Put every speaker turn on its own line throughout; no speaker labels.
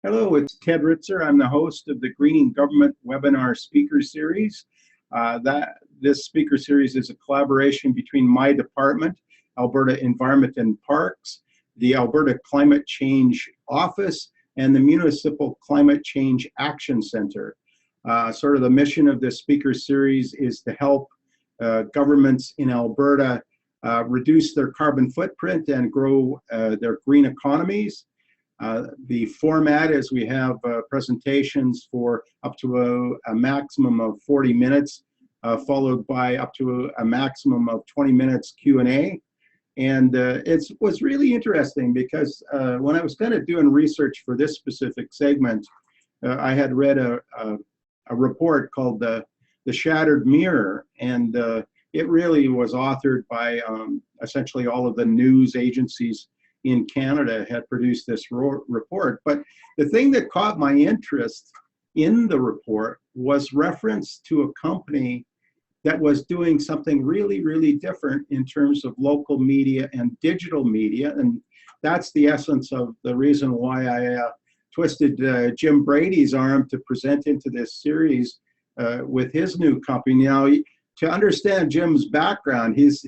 Hello, it's Ted Ritzer. I'm the host of the Greening Government webinar speaker series. This speaker series is a collaboration between my department, Alberta Environment and Parks, the Alberta Climate Change Office, and the Municipal Climate Change Action Center. Sort of the mission of this speaker series is to help governments in Alberta reduce their carbon footprint and grow their green economies. The format is we have presentations for up to a maximum of 40 minutes, followed by up to a maximum of 20 minutes Q&A. And it was really interesting because when I was kind of doing research for this specific segment, I had read a report called the Shattered Mirror, and it really was authored by essentially all of the news agencies in Canada had produced this report. But the thing that caught my interest in the report was reference to a company that was doing something really, really different in terms of local media and digital media. And that's the essence of the reason why I twisted Jim Brady's arm to present into this series with his new company. Now, to understand Jim's background, he's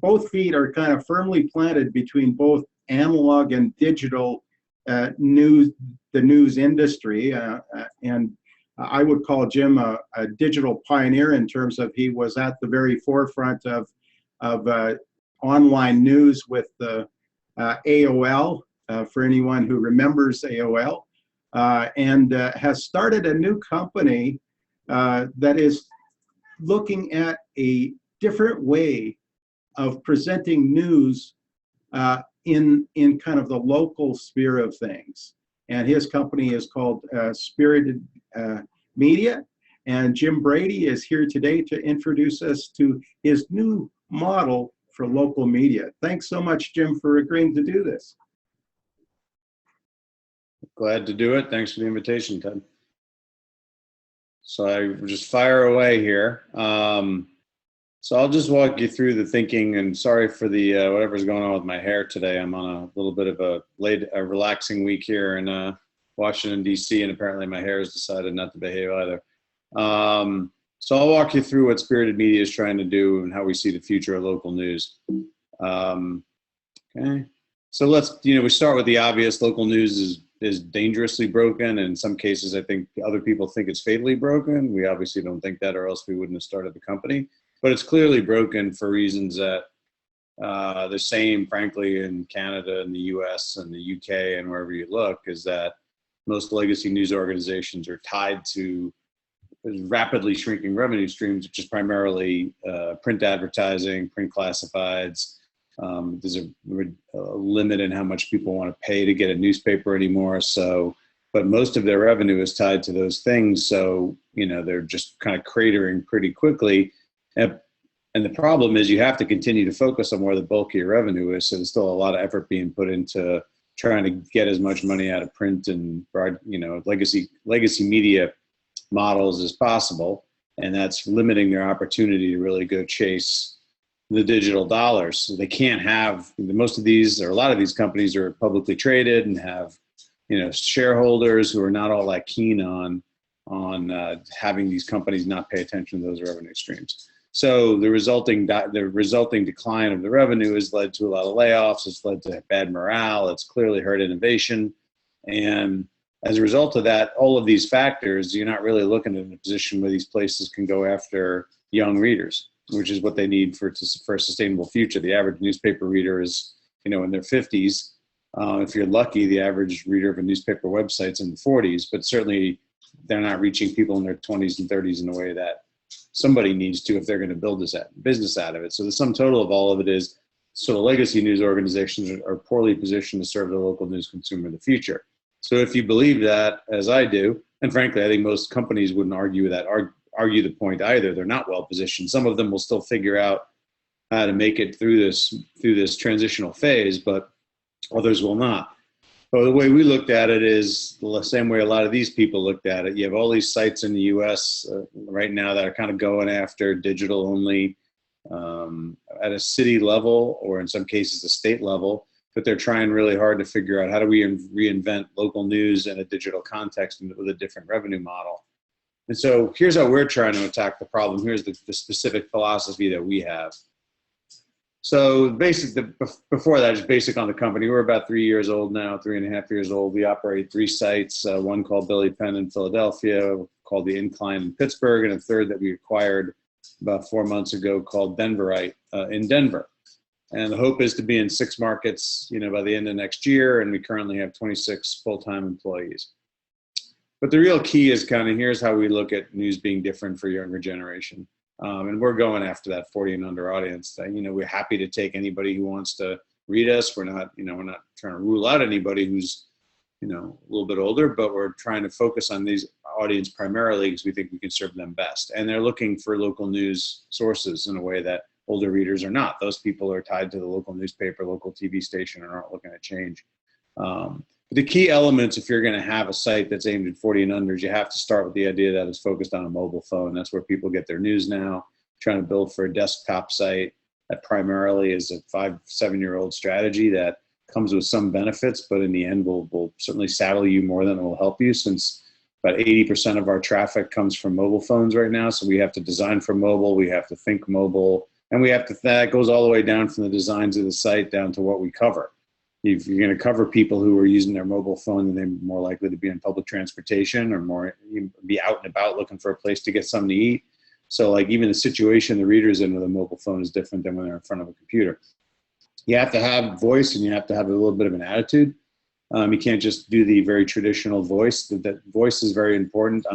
both feet are kind of firmly planted between both analog and digital the news industry, and I would call Jim a digital pioneer in terms of he was at the very forefront of online news with the AOL, for anyone who remembers AOL, and has started a new company that is looking at a different way of presenting news in kind of the local sphere of things. And his company is called Spirited Media. And Jim Brady is here today to introduce us to his new model for local media. Thanks so much, Jim, for agreeing to do this.
Glad to do it. Thanks for the invitation, Ted. So I will just fire away here. So I'll just walk you through the thinking, and sorry for the whatever's going on with my hair today. I'm on a little bit of a relaxing week here in Washington, D.C., and apparently my hair has decided not to behave either. So I'll walk you through what Spirited Media is trying to do and how we see the future of local news. Okay. So we start with the obvious. Local news is dangerously broken. In some cases, I think other people think it's fatally broken. We obviously don't think that, or else we wouldn't have started the company. But it's clearly broken for reasons that the same, frankly, in Canada and the US and the UK and wherever you look, is that most legacy news organizations are tied to rapidly shrinking revenue streams, which is primarily print advertising, print classifieds. There's a limit in how much people want to pay to get a newspaper anymore. But most of their revenue is tied to those things. So, they're just kind of cratering pretty quickly. And the problem is you have to continue to focus on where the bulk of your revenue is. So there's still a lot of effort being put into trying to get as much money out of print and legacy media models as possible. And that's limiting their opportunity to really go chase the digital dollars. So they can't have most of these, or a lot of these companies are publicly traded and have, shareholders who are not all that keen on having these companies not pay attention to those revenue streams. So the resulting decline of the revenue has led to a lot of layoffs. It's led to bad morale. It's clearly hurt innovation. And as a result of that, all of these factors, you're not really looking at a position where these places can go after young readers, which is what they need for a sustainable future. The average newspaper reader is, in their 50s. If you're lucky, the average reader of a newspaper website's in the 40s, but certainly they're not reaching people in their 20s and 30s in a way that somebody needs to if they're going to build this business out of it. So the sum total of all of it is sort of legacy news organizations are poorly positioned to serve the local news consumer in the future. So if you believe that, as I do, and frankly, I think most companies wouldn't argue the point either. They're not well positioned. Some of them will still figure out how to make it through this transitional phase, but others will not. So the way we looked at it is the same way a lot of these people looked at it. You have all these sites in the U.S. Right now that are kind of going after digital only at a city level, or in some cases a state level. but they're trying really hard to figure out how do we reinvent local news in a digital context and with a different revenue model. And so here's how we're trying to attack the problem. Here's the specific philosophy that we have. So before that, just basic on the company. We're about 3 years old now, 3.5 years old. We operate 3 sites, one called Billy Penn in Philadelphia, called The Incline in Pittsburgh, and a third that we acquired about 4 months ago called Denverite in Denver. And the hope is to be in 6 markets, by the end of next year, and we currently have 26 full-time employees. But the real key is here's how we look at news being different for younger generation. And we're going after that 40 and under audience. We're happy to take anybody who wants to read us. We're not trying to rule out anybody who's, a little bit older, but we're trying to focus on these audience primarily because we think we can serve them best. And they're looking for local news sources in a way that older readers are not. Those people are tied to the local newspaper, local TV station, and aren't looking at change. But the key elements, if you're going to have a site that's aimed at 40 and unders, you have to start with the idea that it's focused on a mobile phone. That's where people get their news now. Trying to build for a desktop site that primarily is a 5-7-year-old strategy that comes with some benefits, but in the end will certainly saddle you more than it will help you, since about 80% of our traffic comes from mobile phones right now. So we have to design for mobile, we have to think mobile, and that goes all the way down from the designs of the site down to what we cover. If you're going to cover people who are using their mobile phone, then they're more likely to be in public transportation or be out and about looking for a place to get something to eat. So even the situation the reader's in with a mobile phone is different than when they're in front of a computer. You have to have voice, and you have to have a little bit of an attitude. You can't just do the very traditional voice. That voice is very important.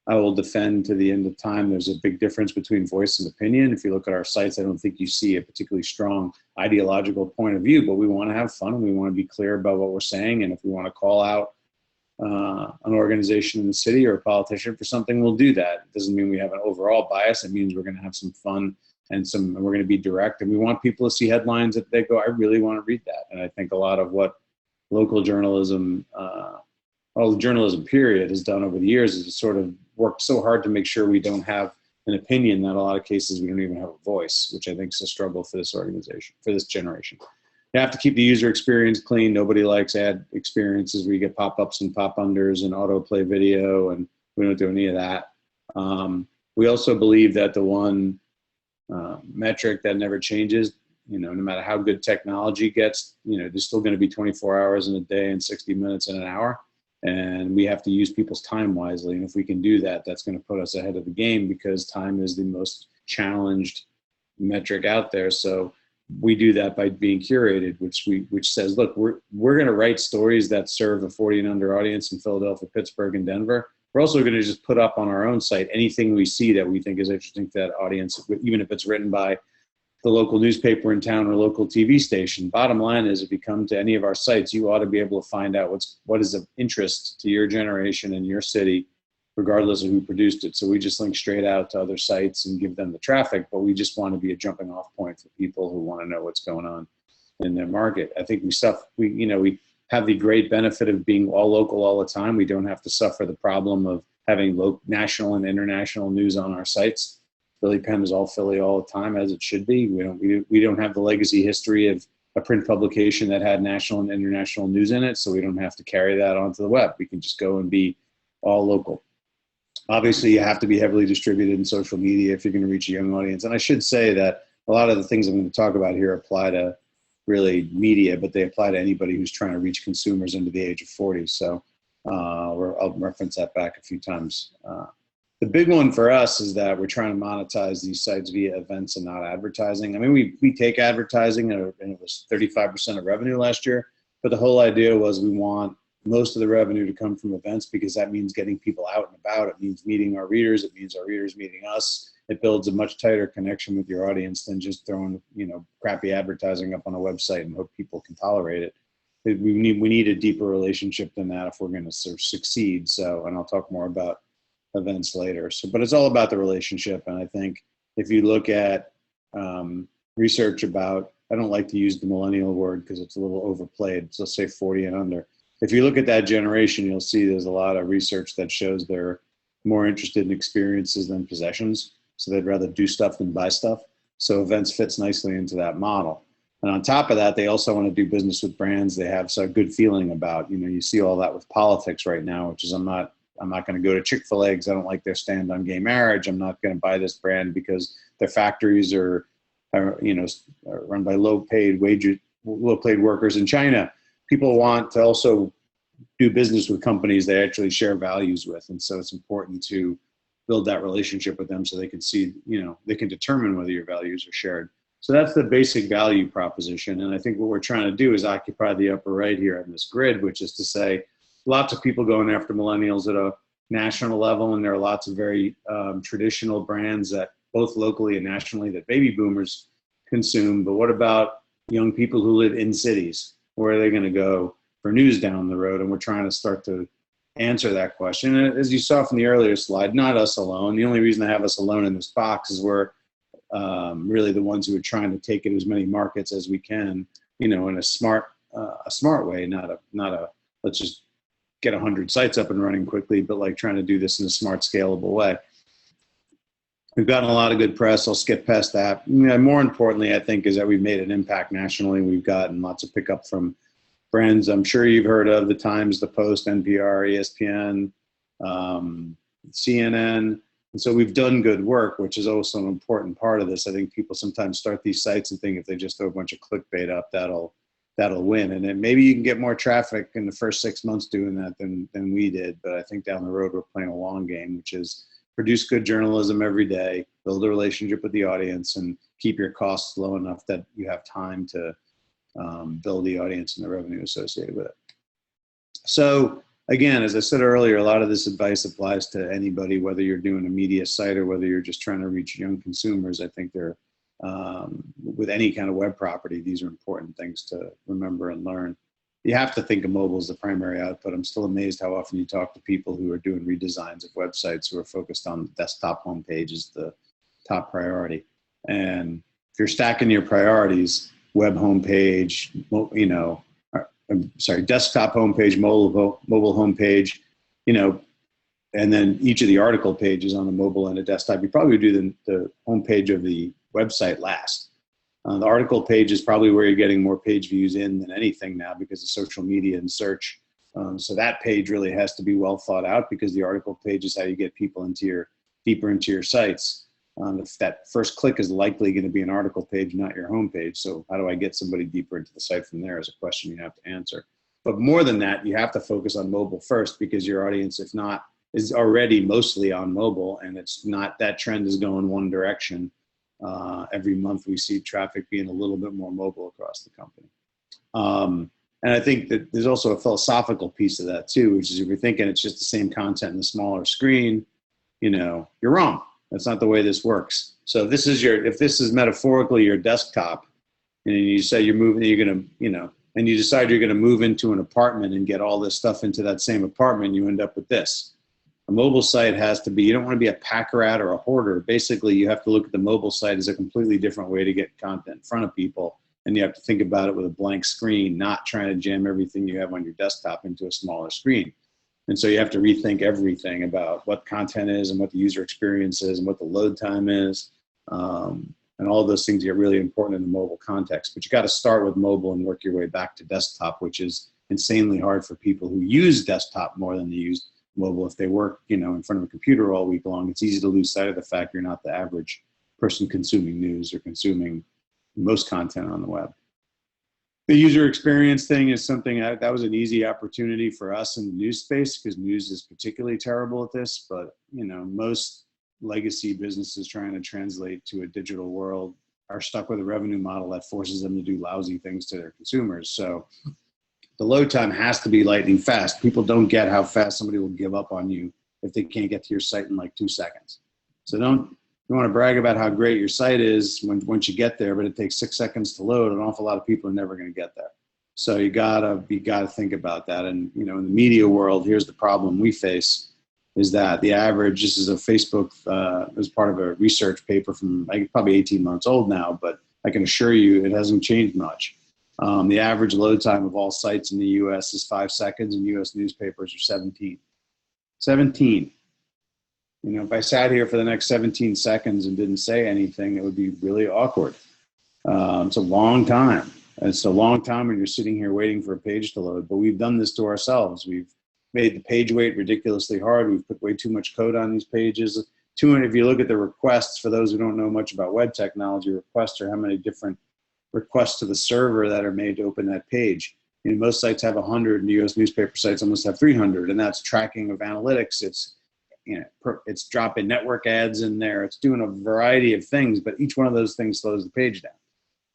I will defend to the end of time. There's a big difference between voice and opinion. If you look at our sites, I don't think you see a particularly strong ideological point of view, but we want to have fun and we want to be clear about what we're saying. And if we want to call out an organization in the city or a politician for something, we'll do that. It doesn't mean we have an overall bias. It means we're going to have some fun and we're going to be direct. And we want people to see headlines that they go, I really want to read that. And I think a lot of what local journalism, all the journalism period has done over the years is sort of worked so hard to make sure we don't have an opinion that a lot of cases we don't even have a voice, which I think is a struggle for this organization, for this generation. You have to keep the user experience clean. Nobody likes ad experiences where you get pop-ups and pop-unders and autoplay video, and we don't do any of that. We also believe that the one metric that never changes, no matter how good technology gets, there's still going to be 24 hours in a day and 60 minutes in an hour. And we have to use people's time wisely. And if we can do that, that's going to put us ahead of the game, because time is the most challenged metric out there. So we do that by being curated, which says, look, we're going to write stories that serve a 40 and under audience in Philadelphia, Pittsburgh, and Denver. We're also going to just put up on our own site anything we see that we think is interesting to that audience, even if it's written by the local newspaper in town or local TV station. Bottom line is, if you come to any of our sites, you ought to be able to find out what is of interest to your generation and your city, regardless of who produced it. So we just link straight out to other sites and give them the traffic, but we just want to be a jumping off point for people who want to know what's going on in their market. I think we have the great benefit of being all local all the time. We don't have to suffer the problem of having national and international news on our sites. Billy Penn is all Philly all the time, as it should be. We don't have the legacy history of a print publication that had national and international news in it, so we don't have to carry that onto the web. We can just go and be all local. Obviously, you have to be heavily distributed in social media if you're going to reach a young audience. And I should say that a lot of the things I'm going to talk about here apply to really media, but they apply to anybody who's trying to reach consumers under the age of 40. So I'll reference that back a few times. The big one for us is that we're trying to monetize these sites via events and not advertising. I mean, we take advertising, and it was 35% of revenue last year, but the whole idea was we want most of the revenue to come from events, because that means getting people out and about. It means meeting our readers. It means our readers meeting us. It builds a much tighter connection with your audience than just throwing, crappy advertising up on a website and hope people can tolerate it. We need a deeper relationship than that if we're going to succeed. So, and I'll talk more about events later. So, but it's all about the relationship. And I think if you look at research about, I don't like to use the millennial word because it's a little overplayed, so let's say 40 and under. If you look at that generation, you'll see there's a lot of research that shows they're more interested in experiences than possessions. So they'd rather do stuff than buy stuff. So events fits nicely into that model. And on top of that, they also want to do business with brands they have a good feeling about. You see all that with politics right now, which is I'm not going to go to Chick-fil-A because I don't like their stand on gay marriage. I'm not going to buy this brand because their factories are run by low-paid workers in China. People want to also do business with companies they actually share values with. And so it's important to build that relationship with them so they can see, they can determine whether your values are shared. So that's the basic value proposition. And I think what we're trying to do is occupy the upper right here on this grid, which is to say lots of people going after millennials at a national level. And there are lots of very traditional brands that both locally and nationally that baby boomers consume. But what about young people who live in cities? Where are they going to go for news down the road? And we're trying to start to answer that question. And as you saw from the earlier slide, not us alone. The only reason I have us alone in this box is we're really the ones who are trying to take it as many markets as we can, in a smart way, not a let's just get 100 sites up and running quickly, but like trying to do this in a smart, scalable way. We've gotten a lot of good press. I'll skip past that. More importantly, I think, is that we've made an impact nationally. We've gotten lots of pickup from brands I'm sure you've heard of: The Times, The Post, NPR, ESPN, CNN. And so we've done good work, which is also an important part of this. I think people sometimes start these sites and think if they just throw a bunch of clickbait up, that'll win. And then maybe you can get more traffic in the first 6 months doing that than we did. But I think down the road, we're playing a long game, which is produce good journalism every day, build a relationship with the audience, and keep your costs low enough that you have time to build the audience and the revenue associated with it. So again, as I said earlier, a lot of this advice applies to anybody, whether you're doing a media site or whether you're just trying to reach young consumers. I think they're, with any kind of web property, these are important things to remember and learn. You have to think of mobile as the primary output. I'm still amazed how often you talk to people who are doing redesigns of websites who are focused on the desktop homepage as the top priority. And if you're stacking your priorities, web homepage, desktop homepage, mobile homepage, and then each of the article pages on the mobile and a desktop, you probably would do the homepage of the website last. The article page is probably where you're getting more page views in than anything now because of social media and search. So that page really has to be well thought out because the article page is how you get people deeper into your sites. If that first click is likely going to be an article page, not your homepage. So how do I get somebody deeper into the site from there is a question you have to answer. But more than that, you have to focus on mobile first because your audience, if not, is already mostly on mobile, and it's not, that trend is going one direction. Every month we see traffic being a little bit more mobile across the company. And I think that there's also a philosophical piece of that too, which is if you're thinking it's just the same content in the smaller screen, you're wrong. That's not the way this works. So if this is metaphorically your desktop, and you say you're moving, and you decide you're going to move into an apartment and get all this stuff into that same apartment, you end up with this. A mobile site has to be, you don't want to be a pack rat or a hoarder. Basically, you have to look at the mobile site as a completely different way to get content in front of people. And you have to think about it with a blank screen, not trying to jam everything you have on your desktop into a smaller screen. And so you have to rethink everything about what content is and what the user experience is and what the load time is. And all those things get really important in the mobile context. But you got to start with mobile and work your way back to desktop, which is insanely hard for people who use desktop more than they use mobile. If they work, in front of a computer all week long, it's easy to lose sight of the fact you're not the average person consuming news or consuming most content on the web. The user experience thing is something that was an easy opportunity for us in the news space because news is particularly terrible at this. But, most legacy businesses trying to translate to a digital world are stuck with a revenue model that forces them to do lousy things to their consumers. So the load time has to be lightning fast. People don't get how fast somebody will give up on you if they can't get to your site in like 2 seconds. So you want to brag about how great your site is once you get there, but it takes 6 seconds to load. An awful lot of people are never going to get there. So you gotta think about that. And in the media world, here's the problem we face is that the average, this is a Facebook, as part of a research paper from probably 18 months old now, but I can assure you it hasn't changed much. The average load time of all sites in the US is 5 seconds and US newspapers are 17. 17. If I sat here for the next 17 seconds and didn't say anything, it would be really awkward. It's a long time. It's a long time when you're sitting here waiting for a page to load, but we've done this to ourselves. We've made the page wait ridiculously hard. We've put way too much code on these pages. If you look at the requests, for those who don't know much about web technology, requests are how many different requests to the server that are made to open that page. You know, most sites have 100, and US newspaper sites almost have 300, and that's tracking of analytics. It's, you know, it's dropping network ads in there. It's doing a variety of things, but each one of those things slows the page down,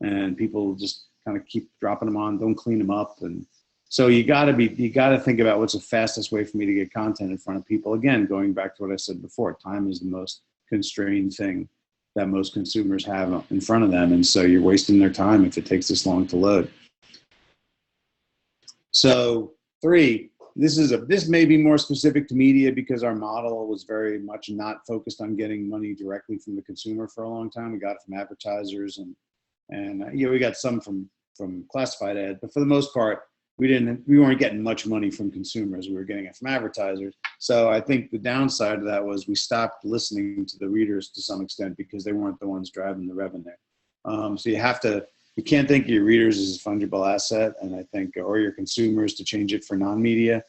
and people just kind of keep dropping them on, don't clean them up, and so you got to think about what's the fastest way for me to get content in front of people. Again, going back to what I said before, time is the most constrained thing that most consumers have in front of them, and so you're wasting their time if it takes this long to load. So 3, this may be more specific to media because our model was very much not focused on getting money directly from the consumer for a long time. We got it from advertisers and you know, we got some from classified ads, but for the most part, we weren't getting much money from consumers. We were getting it from advertisers. So I think the downside of that was we stopped listening to the readers to some extent because they weren't the ones driving the revenue. So you can't think of your readers as a fungible asset, and I think, or your consumers, to change it for non-media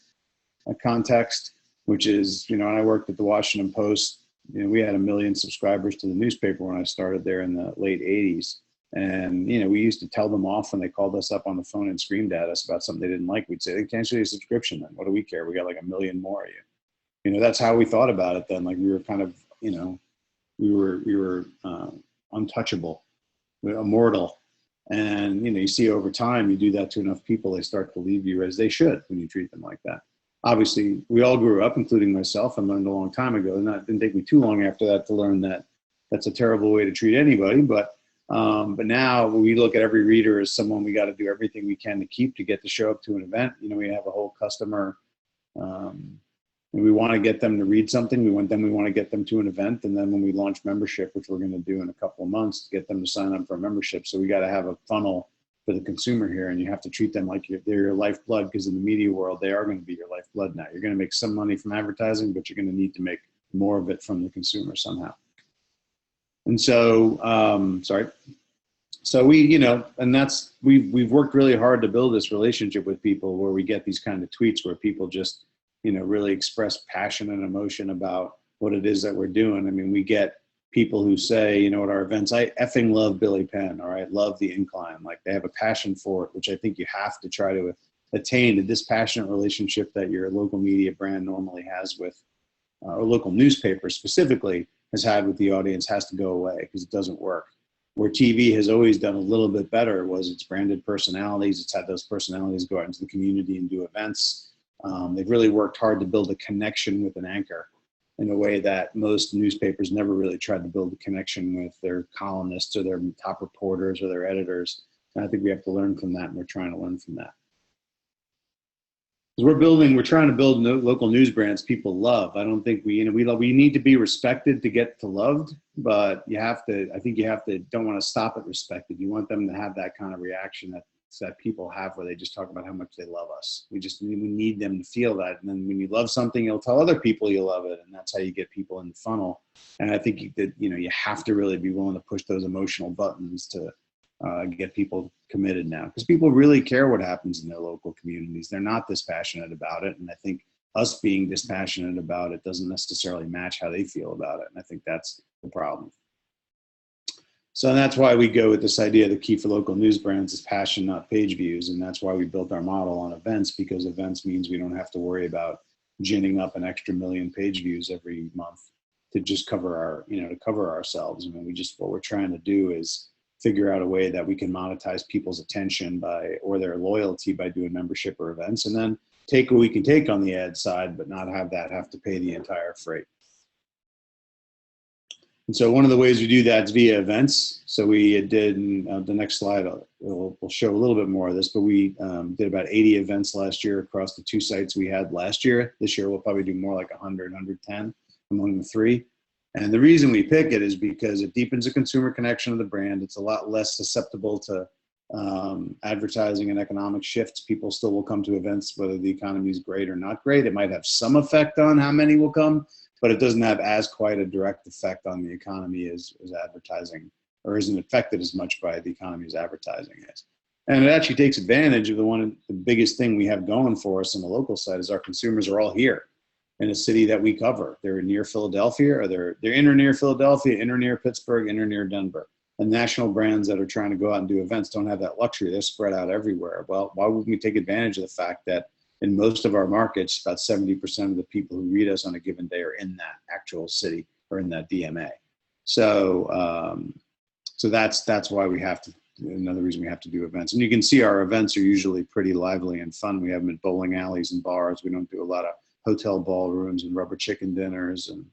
context, which is, you know, when I worked at the Washington Post, you know, we had 1 million subscribers to the newspaper when I started there in the late 80s. And, you know, we used to tell them off when they called us up on the phone and screamed at us about something they didn't like. We'd say, they cancel your subscription then. What do we care? We got like 1 million more of you. You know, that's how we thought about it then. Like, we were kind of, you know, we were untouchable, immortal. And, you know, you see over time, you do that to enough people, they start to leave you, as they should when you treat them like that. Obviously, we all grew up, including myself, and learned a long time ago. And it didn't take me too long after that to learn that that's a terrible way to treat anybody. But now we look at every reader as someone we got to do everything we can to keep to get to show up to an event. You know, we have a whole customer, and we want to get them to read something. We want to get them to an event. And then when we launch membership, which we're going to do in a couple of months, to get them to sign up for a membership. So we got to have a funnel for the consumer here, and you have to treat them like they're your lifeblood, because in the media world, they are going to be your lifeblood now. You're going to make some money from advertising, but you're going to need to make more of it from the consumer somehow. And so, so we, you know, and that's, we've worked really hard to build this relationship with people where we get these kind of tweets where people just, you know, really express passion and emotion about what it is that we're doing. I mean, we get people who say, you know, at our events, I effing love Billy Penn, or I love the Incline. Like, they have a passion for it, which I think you have to try to attain. A dispassionate relationship that your local media brand normally has with, or local newspaper specifically has had with the audience, has to go away, because it doesn't work. Where TV has always done a little bit better was its branded personalities. It's had those personalities go out into the community and do events. They've really worked hard to build a connection with an anchor in a way that most newspapers never really tried to build a connection with their columnists or their top reporters or their editors. And I think we have to learn from that, and we're trying to learn from that. We're trying to build local news brands people love. I don't think we need to be respected to get to loved, but I think you don't want to stop at respected. You want them to have that kind of reaction that people have, where they just talk about how much they love us. We need them to feel that. And then when you love something, you'll tell other people you love it. And that's how you get people in the funnel. And I think you have to really be willing to push those emotional buttons to get people committed now, because people really care what happens in their local communities. They're not dispassionate about it. And I think us being dispassionate about it doesn't necessarily match how they feel about it. And I think that's the problem. So that's why we go with this idea, the key for local news brands is passion, not page views. And that's why we built our model on events, because events means we don't have to worry about ginning up an extra 1 million page views every month to just cover ourselves. I mean, what we're trying to do is figure out a way that we can monetize people's attention or their loyalty by doing membership or events, and then take what we can take on the ad side, but not have to pay the entire freight. And so one of the ways we do that is via events. So we did, the next slide, we'll show a little bit more of this, but we did about 80 events last year across the 2 sites we had last year. This year we'll probably do more like 100, 110 among the 3. And the reason we pick it is because it deepens the consumer connection of the brand. It's a lot less susceptible to advertising and economic shifts. People still will come to events whether the economy is great or not great. It might have some effect on how many will come, but it doesn't have as quite a direct effect on the economy as advertising or isn't affected as much by the economy as advertising is. And it actually takes advantage of the biggest thing we have going for us on the local side is our consumers are all here in a city that we cover. They're near Philadelphia, or they're in or near Philadelphia, in or near Pittsburgh, in or near Denver. And national brands that are trying to go out and do events don't have that luxury. They're spread out everywhere. Well, why wouldn't we take advantage of the fact that in most of our markets, about 70% of the people who read us on a given day are in that actual city or in that DMA. So, so that's why we have to, another reason we have to do events. And you can see our events are usually pretty lively and fun. We have them at bowling alleys and bars. We don't do a lot of hotel ballrooms and rubber chicken dinners and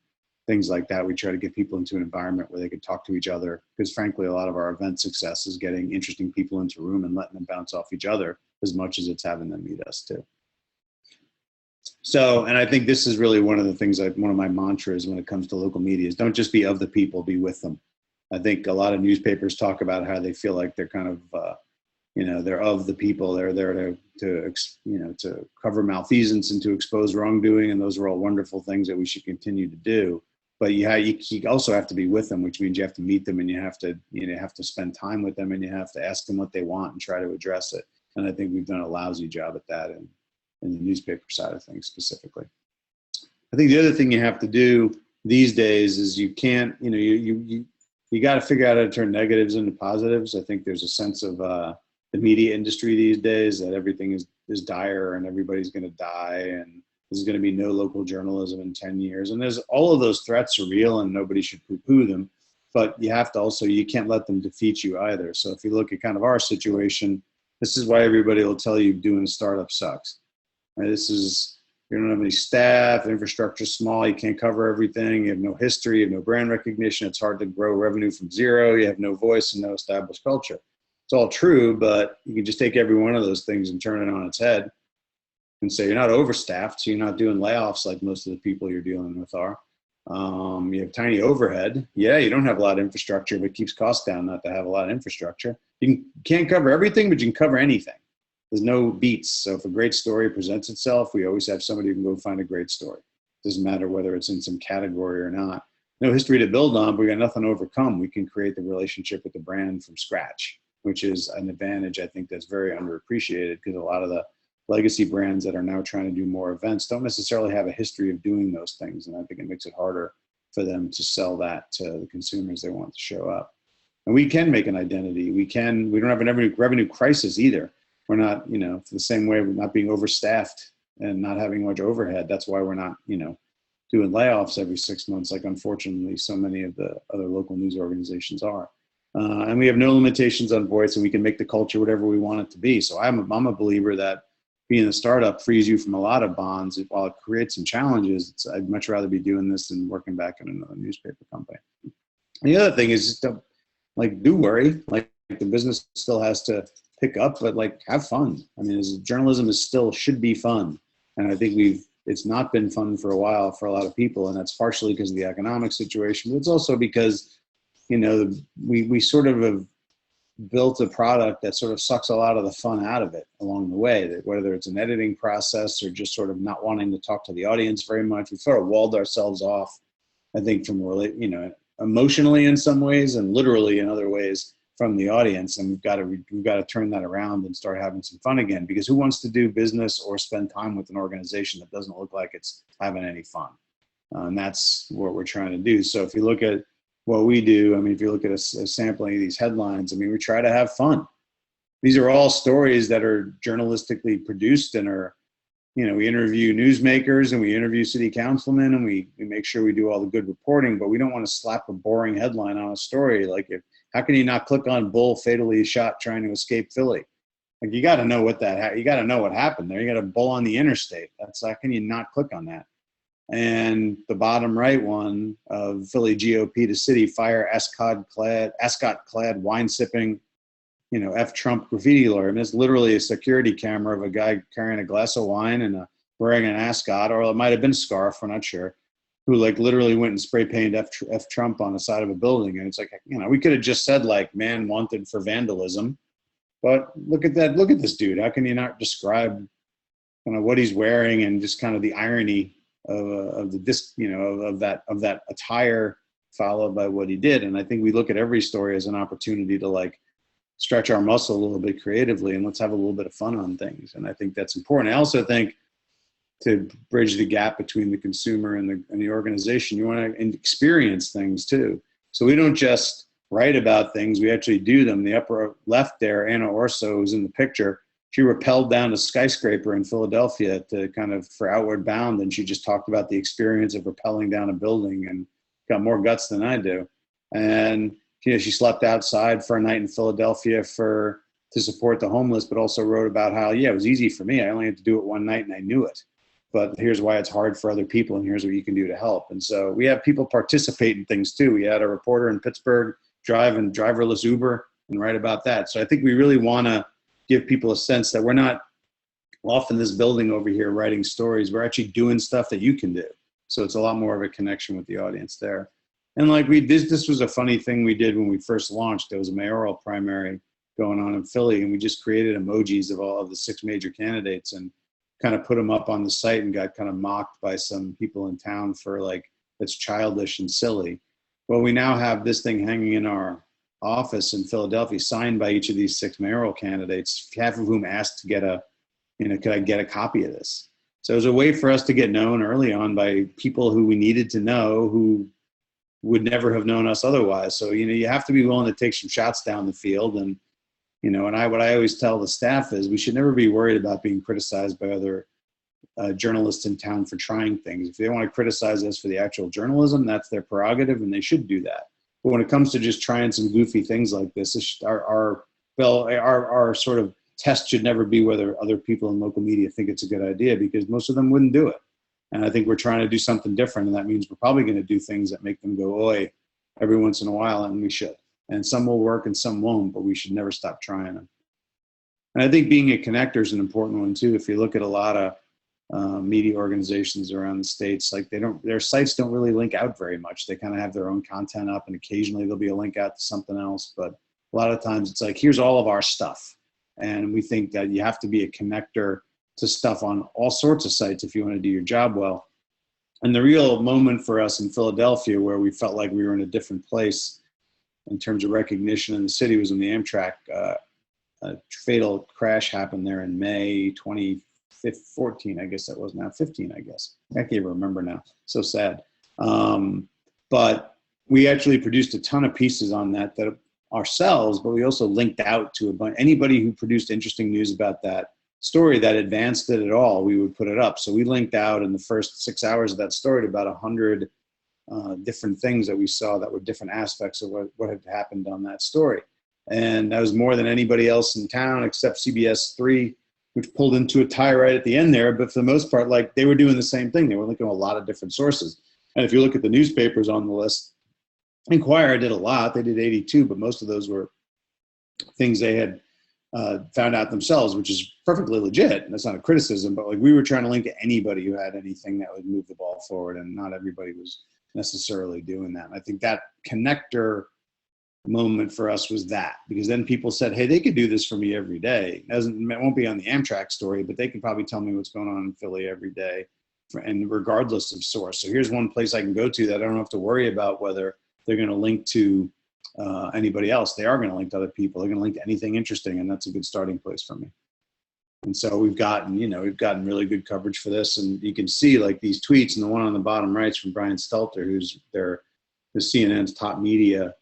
things like that. We try to get people into an environment where they can talk to each other, because frankly, a lot of our event success is getting interesting people into a room and letting them bounce off each other as much as it's having them meet us too. So, and I think this is really one of the things, one of my mantras when it comes to local media is don't just be of the people, be with them. I think a lot of newspapers talk about how they feel like they're kind of, you know, they're of the people. They're there to you know, to cover malfeasance and to expose wrongdoing. And those are all wonderful things that we should continue to do. But you also have to be with them, which means you have to meet them and you have to spend time with them and you have to ask them what they want and try to address it. And I think we've done a lousy job at that in the newspaper side of things specifically. I think the other thing you have to do these days is you can't, you know, you got to figure out how to turn negatives into positives. I think there's a sense of the media industry these days that everything is dire and everybody's going to die and there's going to be no local journalism in 10 years. And there's all of those threats are real and nobody should poo-poo them, but you have to also, you can't let them defeat you either. So if you look at kind of our situation, this is why everybody will tell you doing a startup sucks. Right? This is, you don't have any staff, infrastructure's small, you can't cover everything, you have no history, you have no brand recognition, it's hard to grow revenue from zero, you have no voice and no established culture. It's all true, but you can just take every one of those things and turn it on its head and say you're not overstaffed, so you're not doing layoffs like most of the people you're dealing with are. You have tiny overhead. Yeah, you don't have a lot of infrastructure, but it keeps costs down not to have a lot of infrastructure. You can't cover everything, but you can cover anything. There's no beats. So if a great story presents itself, we always have somebody who can go find a great story. Doesn't matter whether it's in some category or not. No history to build on, but we got nothing to overcome. We can create the relationship with the brand from scratch, which is an advantage I think that's very underappreciated, because a lot of the legacy brands that are now trying to do more events don't necessarily have a history of doing those things. And I think it makes it harder for them to sell that to the consumers they want to show up. And we can make an identity. We don't have a revenue crisis either. We're not, you know, the same way we're not being overstaffed and not having much overhead. That's why we're not, you know, doing layoffs every 6 months, like unfortunately so many of the other local news organizations are. And we have no limitations on voice, and we can make the culture whatever we want it to be. So I'm a believer that being a startup frees you from a lot of bonds. While it creates some challenges, I'd much rather be doing this than working back in another newspaper company. And the other thing is just to, like, do worry, like the business still has to pick up, but like have fun. I mean, journalism should be fun. And I think it's not been fun for a while for a lot of people. And that's partially because of the economic situation, but it's also because, you know, we sort of have built a product that sort of sucks a lot of the fun out of it along the way, that whether it's an editing process or just sort of not wanting to talk to the audience very much, we've sort of walled ourselves off, I think, from, you know, emotionally in some ways and literally in other ways from the audience. And we've got to turn that around and start having some fun again, because who wants to do business or spend time with an organization that doesn't look like it's having any fun? And that's what we're trying to do. So if you look at what we do, I mean, if you look at a sampling of these headlines, I mean, we try to have fun. These are all stories that are journalistically produced and are, you know, we interview newsmakers and we interview city councilmen and we make sure we do all the good reporting, but we don't want to slap a boring headline on a story. Like, how can you not click on bull fatally shot trying to escape Philly? Like, you got to know you got to know what happened there. You got a bull on the interstate. How can you not click on that? And the bottom right one of Philly GOP to city fire ascot clad wine sipping, you know, F Trump graffiti lawyer. I mean, it's literally a security camera of a guy carrying a glass of wine and wearing an ascot, or it might have been a scarf, we're not sure, who like literally went and spray painted F Trump on the side of a building. And it's like, you know, we could have just said like man wanted for vandalism, but look at that. Look at this dude. How can you not describe kind of what he's wearing and just kind of the irony of that attire followed by what he did. And I think we look at every story as an opportunity to like stretch our muscle a little bit creatively and let's have a little bit of fun on things. And I think that's important. I also think to bridge the gap between the consumer and the organization, you want to experience things too. So we don't just write about things, we actually do them. The upper left there, Anna Orso is in the picture. She rappelled down a skyscraper in Philadelphia to kind of for Outward Bound, and she just talked about the experience of rappelling down a building and got more guts than I do. And you know, she slept outside for a night in Philadelphia to support the homeless, but also wrote about how, yeah, it was easy for me. I only had to do it one night and I knew it. But here's why it's hard for other people, and here's what you can do to help. And so we have people participate in things too. We had a reporter in Pittsburgh drive in driverless Uber and write about that. So I think we really want to give people a sense that we're not off in this building over here writing stories. We're actually doing stuff that you can do. So it's a lot more of a connection with the audience there. And like this was a funny thing we did when we first launched. There was a mayoral primary going on in Philly, and we just created emojis of all of the 6 major candidates and kind of put them up on the site and got kind of mocked by some people in town for like, it's childish and silly. Well, we now have this thing hanging in our office in Philadelphia, signed by each of these 6 mayoral candidates, half of whom asked to get could I get a copy of this? So it was a way for us to get known early on by people who we needed to know who would never have known us otherwise. So, you know, you have to be willing to take some shots down the field. And, you know, and what I always tell the staff is we should never be worried about being criticized by other journalists in town for trying things. If they want to criticize us for the actual journalism, that's their prerogative and they should do that. But when it comes to just trying some goofy things like this, our sort of test should never be whether other people in local media think it's a good idea, because most of them wouldn't do it. And I think we're trying to do something different, and that means we're probably going to do things that make them go, oi, every once in a while, and we should. And some will work and some won't, but we should never stop trying them. And I think being a connector is an important one too. If you look at a lot of media organizations around the States, like their sites don't really link out very much. They kind of have their own content up, and occasionally there'll be a link out to something else. But a lot of times it's like, here's all of our stuff. And we think that you have to be a connector to stuff on all sorts of sites if you want to do your job well. And the real moment for us in Philadelphia where we felt like we were in a different place in terms of recognition in the city was when the Amtrak fatal crash happened there in May 2014, I guess that was now 15, I guess. I can't even remember now. So sad. But we actually produced a ton of pieces on that ourselves, but we also linked out to anybody who produced interesting news about that story that advanced it at all, we would put it up. So we linked out in the first 6 hours of that story to about 100 different things that we saw that were different aspects of what had happened on that story. And that was more than anybody else in town except CBS 3, which pulled into a tie right at the end there. But for the most part, like they were doing the same thing. They were linking a lot of different sources. And if you look at the newspapers on the list, Inquirer did a lot. They did 82, but most of those were things they had found out themselves, which is perfectly legit. And that's not a criticism, but like we were trying to link to anybody who had anything that would move the ball forward, and not everybody was necessarily doing that. And I think that connector moment for us was that, because then people said, hey, they could do this for me every day. It won't be on the Amtrak story, but they can probably tell me what's going on in Philly every day, and regardless of source. So here's one place I can go to that I don't have to worry about whether they're going to link to anybody else. They are going to link to other people. They're going to link to anything interesting, and that's a good starting place for me. And so we've gotten really good coverage for this, and you can see like these tweets, and the one on the bottom right is from Brian Stelter, who's the CNN's top media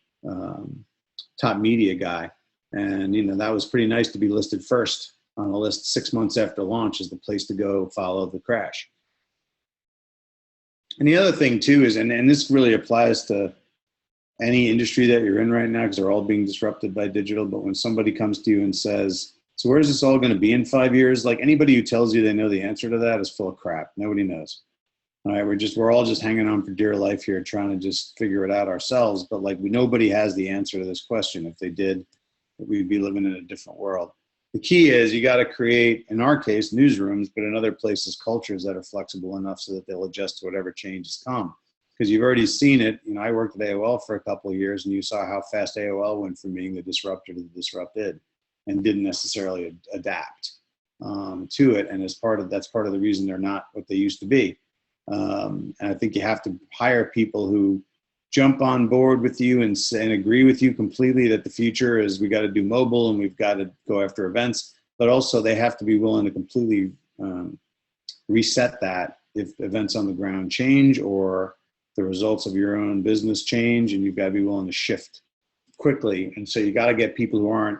guy, and that was pretty nice to be listed first on the list 6 months after launch as the place to go follow the crash. And the other thing too is, and this really applies to any industry that you're in right now, because they're all being disrupted by digital. But when somebody comes to you and says, so where's this all going to be in 5 years? Like anybody who tells you they know the answer to that is full of crap. Nobody knows. All right, we're all just hanging on for dear life here, trying to just figure it out ourselves. But like nobody has the answer to this question. If they did, we'd be living in a different world. The key is you got to create, in our case, newsrooms, but in other places, cultures that are flexible enough so that they'll adjust to whatever changes come. Because you've already seen it. I worked at AOL for a couple of years, and you saw how fast AOL went from being the disruptor to the disrupted, and didn't necessarily adapt to it. And that's part of the reason they're not what they used to be. And I think you have to hire people who jump on board with you and agree with you completely that the future is we got to do mobile and we've got to go after events, but also they have to be willing to completely reset that if events on the ground change or the results of your own business change, and you've got to be willing to shift quickly. And so you got to get people who aren't,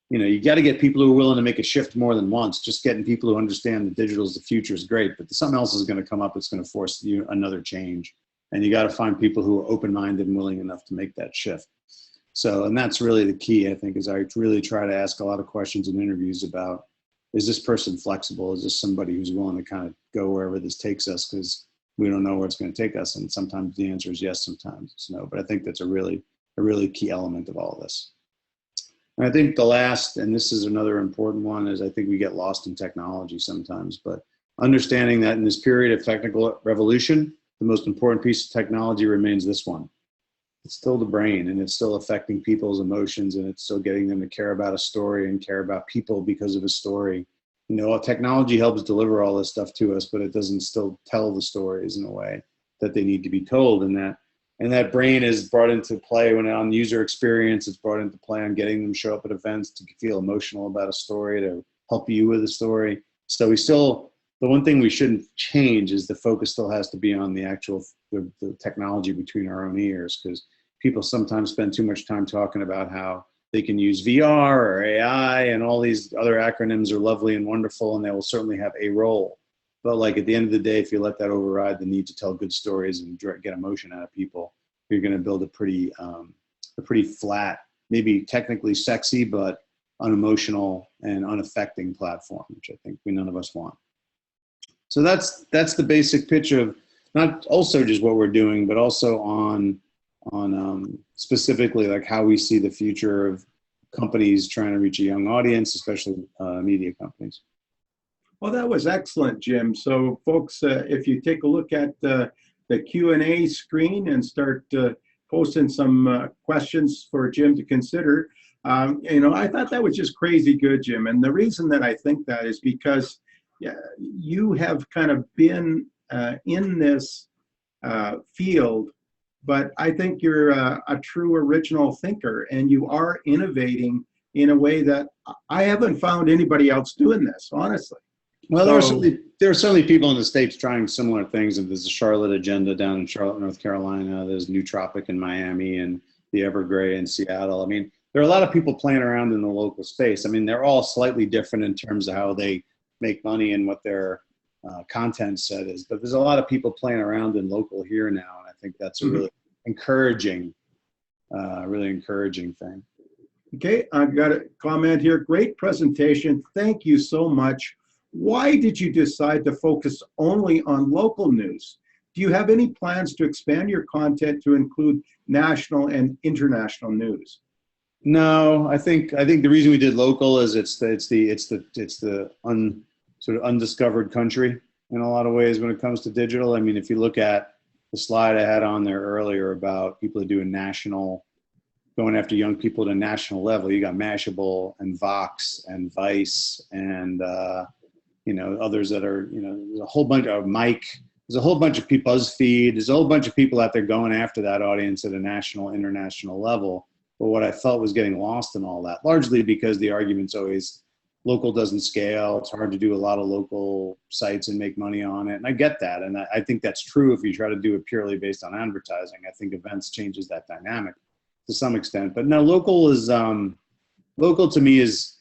you got to get people who are willing to make a shift more than once. Just getting people who understand that digital is the future is great, but something else is going to come up that's going to force you another change. And you got to find people who are open-minded and willing enough to make that shift. So, and that's really the key, I think, is I really try to ask a lot of questions in interviews about, is this person flexible? Is this somebody who's willing to kind of go wherever this takes us? Because we don't know where it's going to take us. And sometimes the answer is yes, sometimes it's no. But I think that's a really key element of all of this. And I think the last, and this is another important one, is I think we get lost in technology sometimes, but understanding that in this period of technical revolution, the most important piece of technology remains this one. It's still the brain, and it's still affecting people's emotions, and it's still getting them to care about a story and care about people because of a story. Technology helps deliver all this stuff to us, but it doesn't still tell the stories in a way that they need to be told. And that brain is brought into play when on user experience. It's brought into play on getting them show up at events to feel emotional about a story, to help you with a story. So the one thing we shouldn't change is the focus still has to be on the actual the technology between our own ears, because people sometimes spend too much time talking about how they can use VR or AI, and all these other acronyms are lovely and wonderful, and they will certainly have a role. But like at the end of the day, if you let that override the need to tell good stories and get emotion out of people, you're going to build a pretty flat, maybe technically sexy, but unemotional and unaffecting platform, which I think none of us want. So that's the basic pitch of not also just what we're doing, but also on specifically like how we see the future of companies trying to reach a young audience, especially media companies.
Well, that was excellent, Jim. So folks, if you take a look at the Q&A screen and start posting some questions for Jim to consider, I thought that was just crazy good, Jim. And the reason that I think that is because you have kind of been in this field, but I think you're a true original thinker, and you are innovating in a way that I haven't found anybody else doing this, honestly.
Well, there are certainly people in the States trying similar things. And there's the Charlotte Agenda down in Charlotte, North Carolina. There's Nootropic in Miami and the Evergrey in Seattle. I mean, there are a lot of people playing around in the local space. I mean, they're all slightly different in terms of how they make money and what their content set is. But there's a lot of people playing around in local here now. And I think that's a really encouraging thing.
Okay, I've got a comment here. Great presentation. Thank you so much. Why did you decide to focus only on local news? Do you have any plans to expand your content to include national and international news?
No, I think the reason we did local is it's the sort of undiscovered country in a lot of ways when it comes to digital. I mean, if you look at the slide I had on there earlier about people who do national, going after young people at a national level, you got Mashable and Vox and Vice and others that are, there's a whole bunch of Mike, there's a whole bunch of people, BuzzFeed, there's a whole bunch of people out there going after that audience at a national, international level. But what I felt was getting lost in all that, largely because the argument's always local doesn't scale. It's hard to do a lot of local sites and make money on it. And I get that. And I think that's true if you try to do it purely based on advertising. I think events changes that dynamic to some extent. But no, local to me is,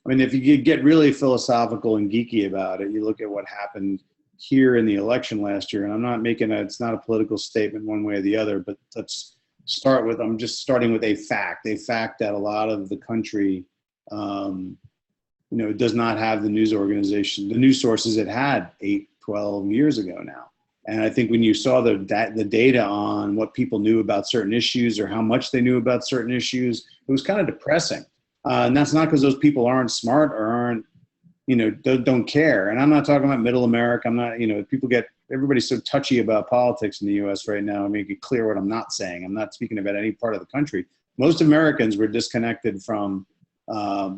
I mean, if you get really philosophical and geeky about it, you look at what happened here in the election last year, and I'm not making it's not a political statement one way or the other, but let's start with, I'm just starting with a fact that a lot of the country, does not have the news organization, the news sources it had 8, 12 years ago now. And I think when you saw the data on what people knew about certain issues or how much they knew about certain issues, it was kind of depressing. And that's not because those people aren't smart or aren't, don't care. And I'm not talking about middle America. I'm not, everybody's so touchy about politics in the U.S. right now. I make it clear what I'm not saying. I'm not speaking about any part of the country. Most Americans were disconnected from,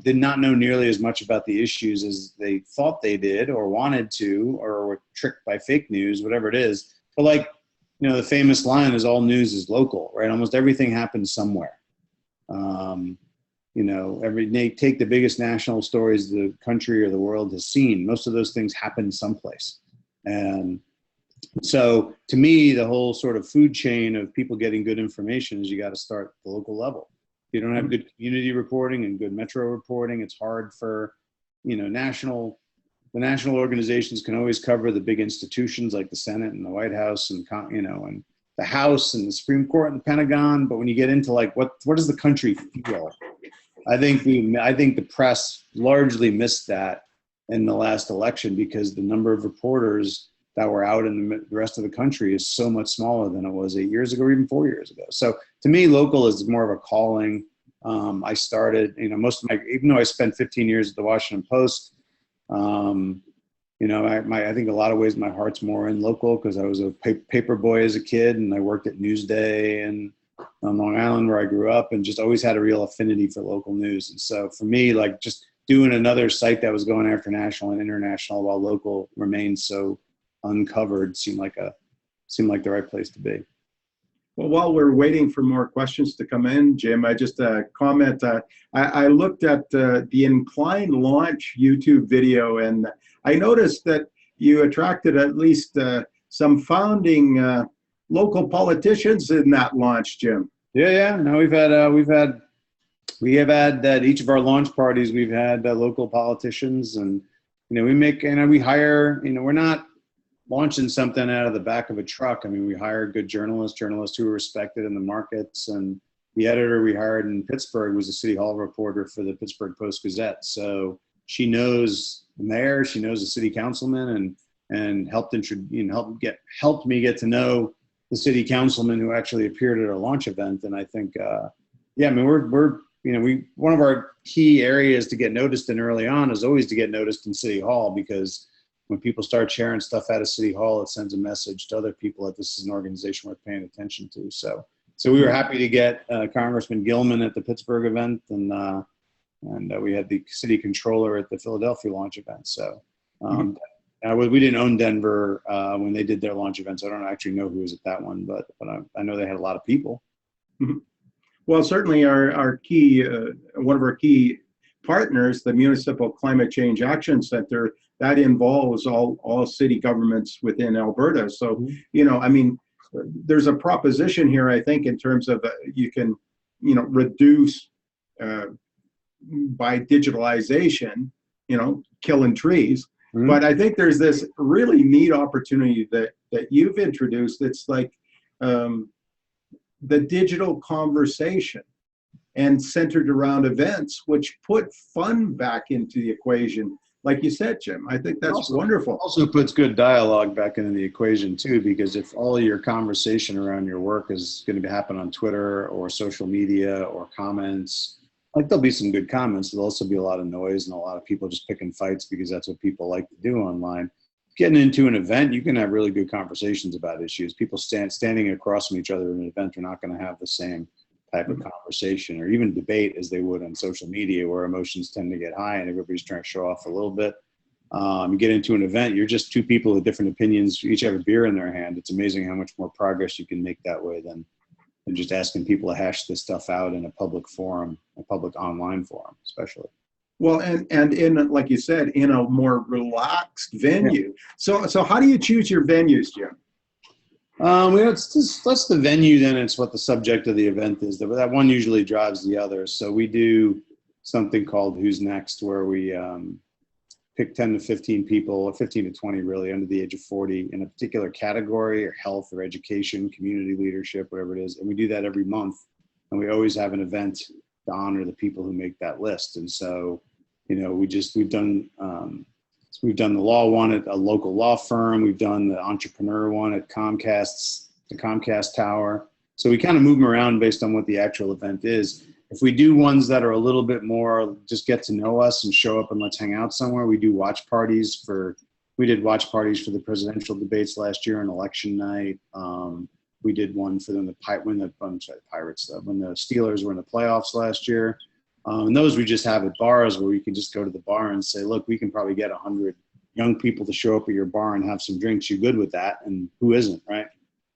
did not know nearly as much about the issues as they thought they did or wanted to, or were tricked by fake news, whatever it is. But the famous line is all news is local, right? Almost everything happens somewhere. They take the biggest national stories the country or the world has seen. Most of those things happen someplace. And so to me, the whole sort of food chain of people getting good information is you got to start at the local level. If you don't have good community reporting and good metro reporting, it's hard for, the national organizations can always cover the big institutions like the Senate and the White House and, and the House and the Supreme Court and the Pentagon. But when you get into like, what does the country feel? I think the press largely missed that in the last election because the number of reporters that were out in the rest of the country is so much smaller than it was 8 years ago or even 4 years ago. So to me, local is more of a calling. I started, even though I spent 15 years at the Washington Post, I think a lot of ways my heart's more in local because I was a paper boy as a kid and I worked at Newsday and on Long Island where I grew up and just always had a real affinity for local news. And so for me, like just doing another site that was going after national and international while local remained so uncovered seemed like the right place to be.
Well, while we're waiting for more questions to come in, Jim, I just comment. I looked at the Incline launch YouTube video, and I noticed that you attracted at least some founding local politicians in that launch, Jim.
Yeah. No, we have had at each of our launch parties, we've had local politicians, and we hire. We're not launching something out of the back of a truck. I mean, we hire good journalists who are respected in the markets. And the editor we hired in Pittsburgh was a City Hall reporter for the Pittsburgh Post-Gazette. So she knows the mayor, she knows the city councilman, and helped me get to know the city councilman who actually appeared at our launch event. And I think, one of our key areas to get noticed in early on is always to get noticed in City Hall, because when people start sharing stuff out of City Hall, it sends a message to other people that this is an organization worth paying attention to. So we were happy to get Congressman Gilman at the Pittsburgh event, and we had the city controller at the Philadelphia launch event. So we didn't own Denver when they did their launch event, so I don't actually know who was at that one, but I know they had a lot of people.
Mm-hmm. Well, certainly our key, one of our key partners, the Municipal Climate Change Action Center, that involves all city governments within Alberta. So, there's a proposition here, I think, in terms of you can, reduce by digitalization, killing trees. Mm-hmm. But I think there's this really neat opportunity that you've introduced. It's like the digital conversation, and centered around events, which put fun back into the equation. Like you said, Jim, I think that's wonderful.
Also puts good dialogue back into the equation too, because if all your conversation around your work is going to happen on Twitter or social media or comments, like there'll be some good comments, there'll also be a lot of noise and a lot of people just picking fights because that's what people like to do online. Getting into an event, you can have really good conversations about issues. People standing across from each other in an event are not going to have the same type of conversation or even debate as they would on social media, where emotions tend to get high and everybody's trying to show off a little bit. You get into an event, you're just two people with different opinions, each have a beer in their hand. It's amazing how much more progress you can make that way than just asking people to hash this stuff out in a public forum, a public online forum, especially.
Well, and in, like you said, in a more relaxed venue. Yeah. So how do you choose your venues, Jim?
It's less the venue than it's what the subject of the event is. That one usually drives the other. So we do something called Who's Next, where we pick 10 to 15 people, or 15 to 20 really, under the age of 40 in a particular category, or health or education, community leadership, whatever it is. And we do that every month. And we always have an event to honor the people who make that list. And so, we've done the law one at a local law firm. We've done the entrepreneur one at the Comcast Tower. So we kind of move them around based on what the actual event is. If we do ones that are a little bit more just get to know us and show up and let's hang out somewhere, we do watch parties we did watch parties for the presidential debates last year on election night. We did one for them when the Steelers were in the playoffs last year. And those we just have at bars where we can just go to the bar and say, look, we can probably get 100 young people to show up at your bar and have some drinks. You good with that? And who isn't, right?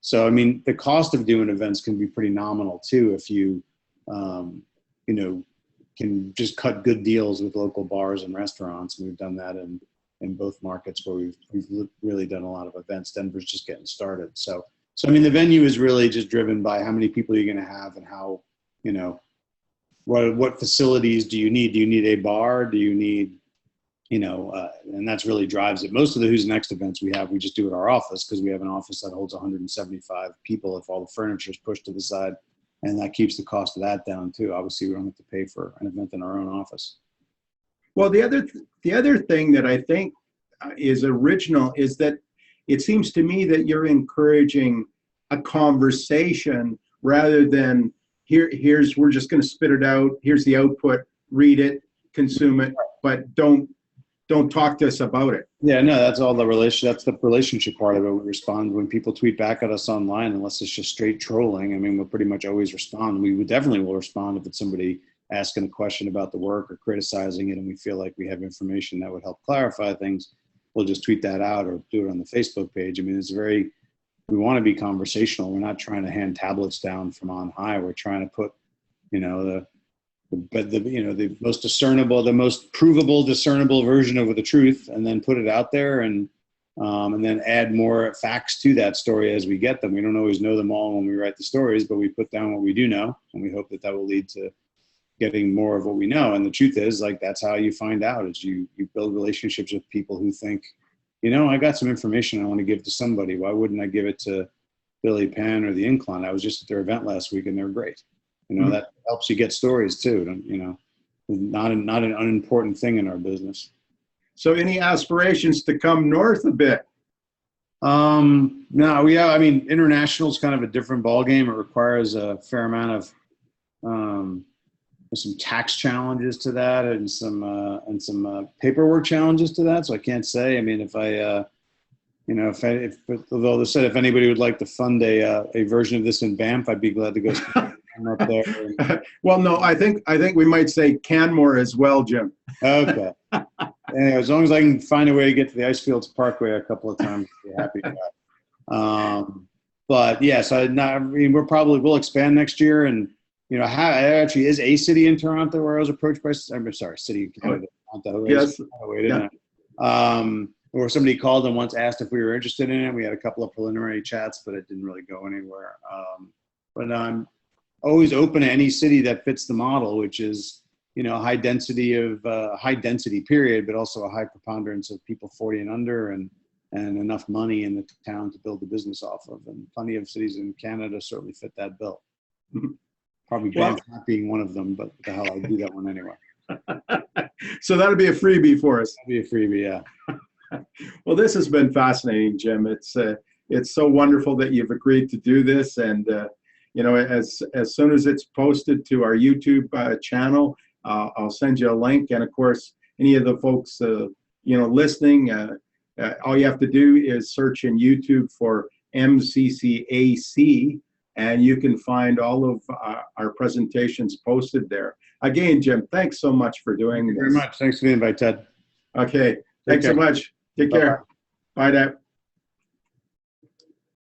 So, I mean, the cost of doing events can be pretty nominal too if you, you know, can just cut good deals with local bars and restaurants. And we've done that in both markets where we've really done a lot of events. Denver's just getting started. So I mean, the venue is really just driven by how many people you're going to have and how, you know, what facilities do you need? Do you need a bar? Do you need, you know, and that's really drives it. Most of the Who's Next events we just do at our office because we have an office that holds 175 people if all the furniture is pushed to the side. And that keeps the cost of that down too. Obviously, we don't have to pay for an event in our own office.
Well, the other thing that I think is original is that it seems to me that you're encouraging a conversation rather than we're just going to spit it out. Here's the output. Read it, consume it, but don't talk to us about it.
Yeah, no, that's all that's the relationship part of it. We respond when people tweet back at us online, unless it's just straight trolling. I mean, we'll pretty much always respond. We definitely will respond if it's somebody asking a question about the work or criticizing it, and we feel like we have information that would help clarify things. We'll just tweet that out or do it on the Facebook page. I mean, we want to be conversational. We're not trying to hand tablets down from on high. We're trying to put, you know, the most discernible, the most provable, discernible version of the truth, and then put it out there and then add more facts to that story as we get them. We don't always know them all when we write the stories, but we put down what we do know, and we hope that will lead to getting more of what we know. And the truth is, like, that's how you find out, is you build relationships with people who think, you know, I got some information I want to give to somebody. Why wouldn't I give it to Billy Penn or the Incline? I was just at their event last week and they're great. You know, that helps you get stories too. You know, not an unimportant thing in our business. So any aspirations to come north a bit? No, I mean, international is kind of a different ballgame. It requires a fair amount of, some tax challenges to that and some paperwork challenges to that. So I can't say. I mean, although they said if anybody would like to fund a version of this in Banff, I'd be glad to go up there.
Well, no, I think we might say Canmore as well, Jim.
Okay. Anyway, as long as I can find a way to get to the Icefields Parkway a couple of times, I'd be happy with that. But yes, we'll expand next year. And, you know, there actually is a city in Toronto where I was approached by, city in Canada.
Yes.
Or somebody called and once asked if we were interested in it. We had a couple of preliminary chats, but it didn't really go anywhere. But I'm always open to any city that fits the model, which is, you know, high density period, but also a high preponderance of people 40 and under and enough money in the town to build the business off of. And plenty of cities in Canada certainly fit that bill. Probably Banff not being one of them, but the hell, I'll do that one anyway.
So that'll be a freebie for us.
That'll be a freebie, yeah.
Well, this has been fascinating, Jim. It's so wonderful that you've agreed to do this. And, you know, as soon as it's posted to our YouTube channel, I'll send you a link. And of course, any of the folks, listening, all you have to do is search in YouTube for MCCAC, and you can find all of our presentations posted there. Again, Jim, thanks so much for doing this.
Thank you very much. Thanks for the invite, Ted.
Okay. Thanks so much. Take care. Bye now.